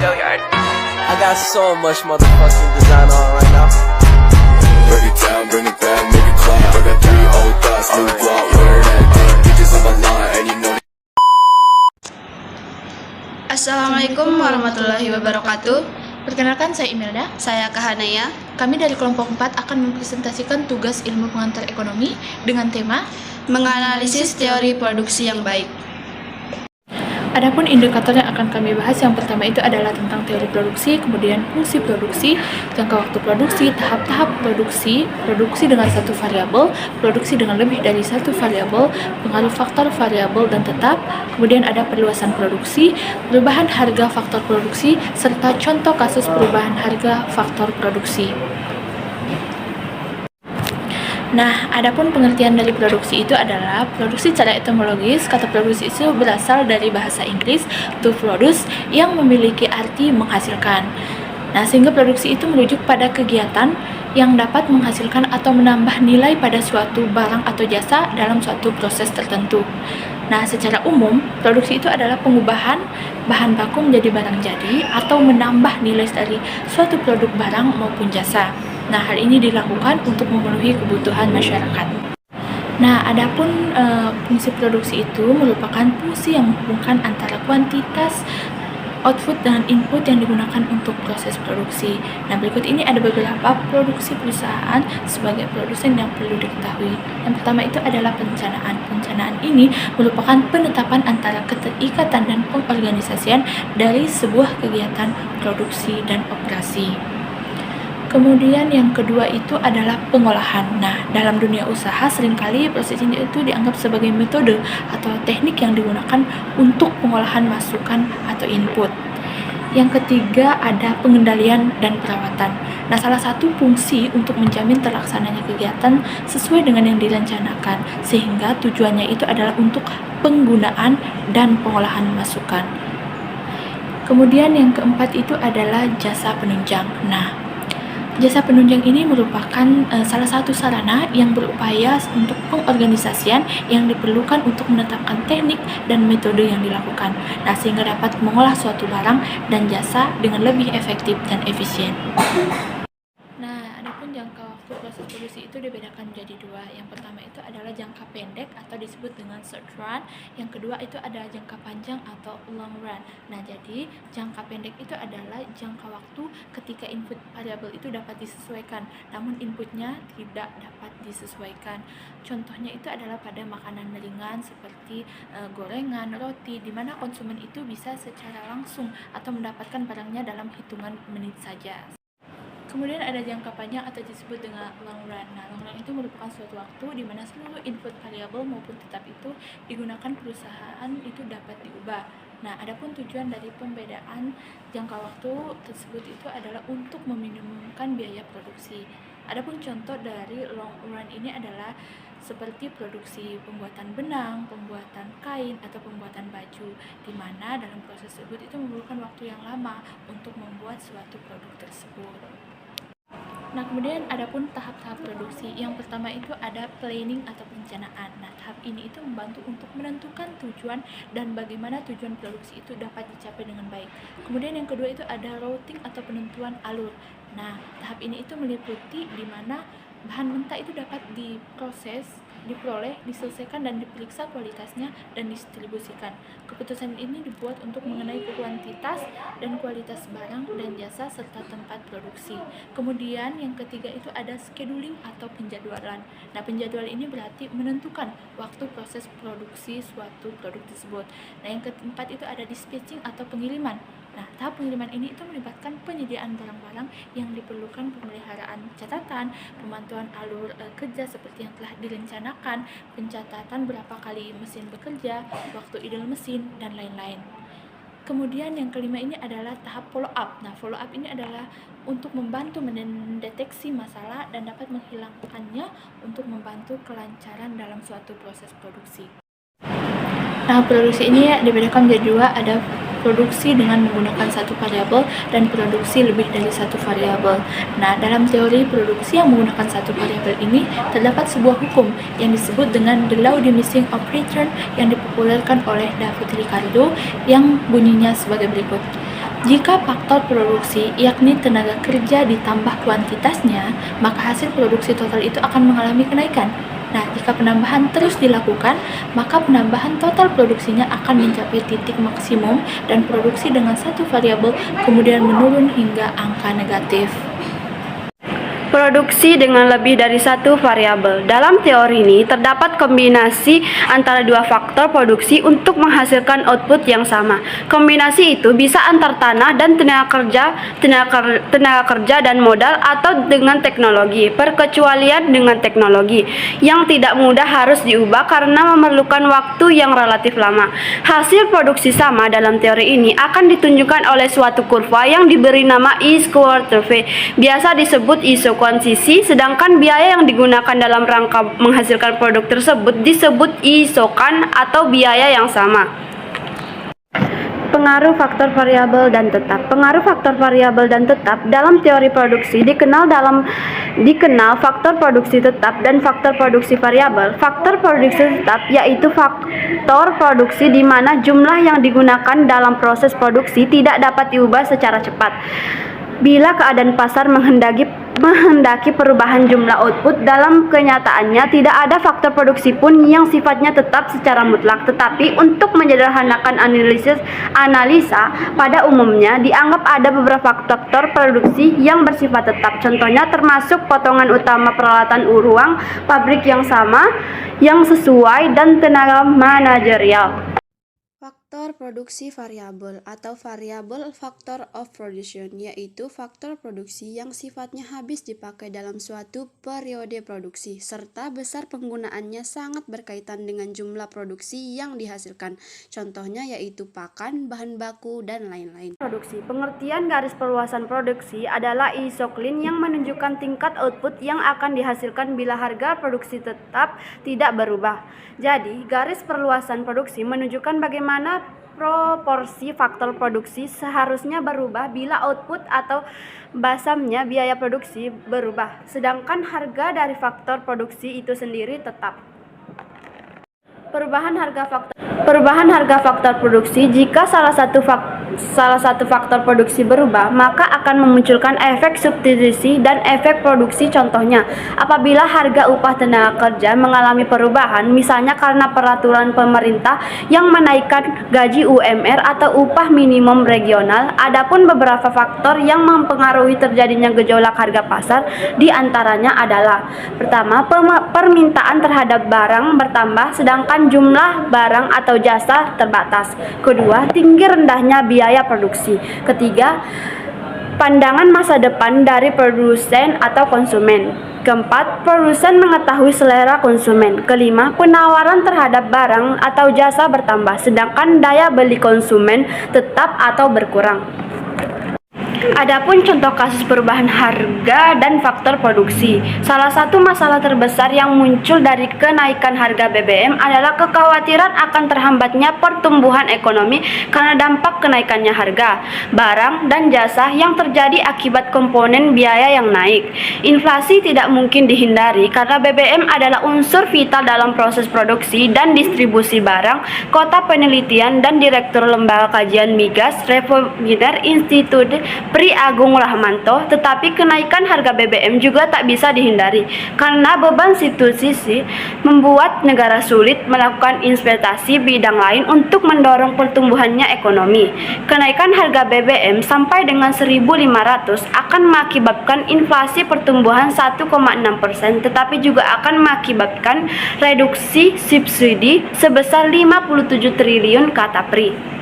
I got so much motherfucking design on right now. Break it down, bring it back, make it clap. I got 3 old thoughts, new block, wear that thing. Bitches on my line, and you know. Assalamualaikum warahmatullahi wabarakatuh. Perkenalkan, saya Imelda. Saya Kahanaya. Kami dari kelompok 4 akan mempresentasikan tugas ilmu pengantar ekonomi dengan tema Menganalisis teori produksi yang baik. Adapun indikator yang akan kami bahas, yang pertama itu adalah tentang teori produksi, kemudian fungsi produksi, jangka waktu produksi, tahap-tahap produksi, produksi dengan satu variabel, produksi dengan lebih dari satu variabel, pengaruh faktor variabel dan tetap, kemudian ada perluasan produksi, perubahan harga faktor produksi, serta contoh kasus perubahan harga faktor produksi. Nah, adapun pengertian dari produksi itu adalah produksi secara etimologis. Kata produksi itu berasal dari bahasa Inggris to produce yang memiliki arti menghasilkan. Nah, sehingga produksi itu merujuk pada kegiatan yang dapat menghasilkan atau menambah nilai pada suatu barang atau jasa dalam suatu proses tertentu. Nah, secara umum, produksi itu adalah pengubahan bahan baku menjadi barang jadi atau menambah nilai dari suatu produk barang maupun jasa. Nah, hal ini dilakukan untuk memenuhi kebutuhan masyarakat. Nah, adapun fungsi produksi itu merupakan fungsi yang menghubungkan antara kuantitas output dengan input yang digunakan untuk proses produksi. Nah, berikut ini ada beberapa produksi perusahaan sebagai produsen yang perlu diketahui. Yang pertama itu adalah perencanaan. Perencanaan ini merupakan penetapan antara keterikatan dan pengorganisasian dari sebuah kegiatan produksi dan operasi. Kemudian yang kedua itu adalah pengolahan. Nah, dalam dunia usaha seringkali proses ini itu dianggap sebagai metode atau teknik yang digunakan untuk pengolahan masukan atau input. Yang ketiga ada pengendalian dan perawatan. Nah, salah satu fungsi untuk menjamin terlaksananya kegiatan sesuai dengan yang direncanakan, sehingga tujuannya itu adalah untuk penggunaan dan pengolahan masukan. Kemudian yang keempat itu adalah jasa penunjang. Nah, jasa penunjang ini merupakan salah satu sarana yang berupaya untuk pengorganisasian yang diperlukan untuk menetapkan teknik dan metode yang dilakukan. Nah, sehingga dapat mengolah suatu barang dan jasa dengan lebih efektif dan efisien. Nah, adapun jangka waktu proses produksi itu dibedakan menjadi dua. Yang pertama itu adalah jangka pendek atau disebut dengan short run. Yang kedua itu ada jangka panjang atau long run. Nah, jadi jangka pendek itu adalah jangka waktu ketika input variabel itu dapat disesuaikan, namun inputnya tidak dapat disesuaikan. Contohnya itu adalah pada makanan ringan seperti gorengan, roti, di mana konsumen itu bisa secara langsung atau mendapatkan barangnya dalam hitungan menit saja. Kemudian ada jangka panjang atau disebut dengan long run. Nah, long run itu merupakan suatu waktu di mana seluruh input variabel maupun tetap itu digunakan perusahaan itu dapat diubah. Nah, adapun tujuan dari pembedaan jangka waktu tersebut itu adalah untuk meminimumkan biaya produksi. Adapun contoh dari long run ini adalah seperti produksi pembuatan benang, pembuatan kain, atau pembuatan baju, di mana dalam proses tersebut itu memerlukan waktu yang lama untuk membuat suatu produk tersebut. Nah, kemudian adapun tahap-tahap produksi. Yang pertama itu ada planning atau perencanaan. Nah, tahap ini itu membantu untuk menentukan tujuan dan bagaimana tujuan produksi itu dapat dicapai dengan baik. Kemudian yang kedua itu ada routing atau penentuan alur. Nah, tahap ini itu meliputi di mana bahan mentah itu dapat diproses, diperoleh, diselesaikan, dan diperiksa kualitasnya dan didistribusikan. Keputusan ini dibuat untuk mengenai kuantitas dan kualitas barang dan jasa serta tempat produksi. Kemudian yang ketiga itu ada scheduling atau penjadwalan. Nah, penjadwalan ini berarti menentukan waktu proses produksi suatu produk tersebut. Nah, yang keempat itu ada dispatching atau pengiriman. Nah, tahap pengiriman ini itu melibatkan penyediaan barang-barang yang diperlukan, pemeliharaan catatan, pemantauan alur kerja seperti yang telah direncanakan, pencatatan berapa kali mesin bekerja, waktu idle mesin, dan lain-lain. Kemudian yang kelima ini adalah tahap follow up. Nah, follow up ini adalah untuk membantu mendeteksi masalah dan dapat menghilangkannya untuk membantu kelancaran dalam suatu proses produksi. Nah, produksi ini dibedakan menjadi dua, ada produksi dengan menggunakan satu variabel dan produksi lebih dari satu variabel. Nah, dalam teori produksi yang menggunakan satu variabel ini terdapat sebuah hukum yang disebut dengan the law diminishing of return yang dipopulerkan oleh David Ricardo yang bunyinya sebagai berikut. Jika faktor produksi, yakni tenaga kerja ditambah kuantitasnya, maka hasil produksi total itu akan mengalami kenaikan. Nah, jika penambahan terus dilakukan, maka penambahan total produksinya akan mencapai titik maksimum dan produksi dengan satu variabel kemudian menurun hingga angka negatif. Produksi dengan lebih dari satu variabel. Dalam teori ini, terdapat kombinasi antara dua faktor produksi untuk menghasilkan output yang sama. Kombinasi itu bisa antar tanah dan tenaga kerja dan modal, atau dengan teknologi. Perkecualian dengan teknologi yang tidak mudah harus diubah karena memerlukan waktu yang relatif lama. Hasil produksi sama dalam teori ini akan ditunjukkan oleh suatu kurva yang diberi nama I-squared V, biasa disebut isokuansisi, sedangkan biaya yang digunakan dalam rangka menghasilkan produk tersebut disebut isokan atau biaya yang sama. Pengaruh faktor variabel dan tetap. Pengaruh faktor variabel dan tetap dalam teori produksi dikenal faktor produksi tetap dan faktor produksi variabel. Faktor produksi tetap yaitu faktor produksi di mana jumlah yang digunakan dalam proses produksi tidak dapat diubah secara cepat. Bila keadaan pasar menghendaki perubahan jumlah output, dalam kenyataannya tidak ada faktor produksi pun yang sifatnya tetap secara mutlak. Tetapi untuk menyederhanakan analisa, pada umumnya dianggap ada beberapa faktor produksi yang bersifat tetap. Contohnya termasuk potongan utama peralatan ruang, pabrik yang sama, yang sesuai, dan tenaga manajerial. Faktor produksi variabel atau variable factor of production yaitu faktor produksi yang sifatnya habis dipakai dalam suatu periode produksi serta besar penggunaannya sangat berkaitan dengan jumlah produksi yang dihasilkan. Contohnya yaitu pakan, bahan baku, dan lain-lain. Produksi. Pengertian garis perluasan produksi adalah isoklin yang menunjukkan tingkat output yang akan dihasilkan bila harga produksi tetap tidak berubah. Jadi, garis perluasan produksi menunjukkan bagaimana proporsi faktor produksi seharusnya berubah bila output atau basamnya biaya produksi berubah, sedangkan harga dari faktor produksi itu sendiri tetap. Perubahan harga faktor produksi. Jika salah satu faktor produksi berubah, maka akan memunculkan efek substitusi dan efek produksi. Contohnya, apabila harga upah tenaga kerja mengalami perubahan, misalnya karena peraturan pemerintah yang menaikkan gaji UMR atau upah minimum regional. Adapun beberapa faktor yang mempengaruhi terjadinya gejolak harga pasar, di antaranya adalah: pertama, permintaan terhadap barang bertambah sedangkan jumlah barang atau jasa terbatas. Kedua, tinggi rendahnya biaya produksi. Ketiga, pandangan masa depan dari produsen atau konsumen. Keempat, produsen mengetahui selera konsumen. Kelima, penawaran terhadap barang atau jasa bertambah sedangkan daya beli konsumen tetap atau berkurang. Adapun contoh kasus perubahan harga dan faktor produksi. Salah satu masalah terbesar yang muncul dari kenaikan harga BBM adalah kekhawatiran akan terhambatnya pertumbuhan ekonomi karena dampak kenaikannya harga barang dan jasa yang terjadi akibat komponen biaya yang naik. Inflasi tidak mungkin dihindari karena BBM adalah unsur vital dalam proses produksi dan distribusi barang. Kota Penelitian dan Direktur Lembaga Kajian Migas Reforminer Institut Pri Agung Rahmanto, tetapi kenaikan harga BBM juga tak bisa dihindari karena beban substitusi membuat negara sulit melakukan investasi bidang lain untuk mendorong pertumbuhannya ekonomi. Kenaikan harga BBM sampai dengan 1.500 akan mengakibatkan inflasi pertumbuhan 1,6%, tetapi juga akan mengakibatkan reduksi subsidi sebesar 57 triliun, kata Pri.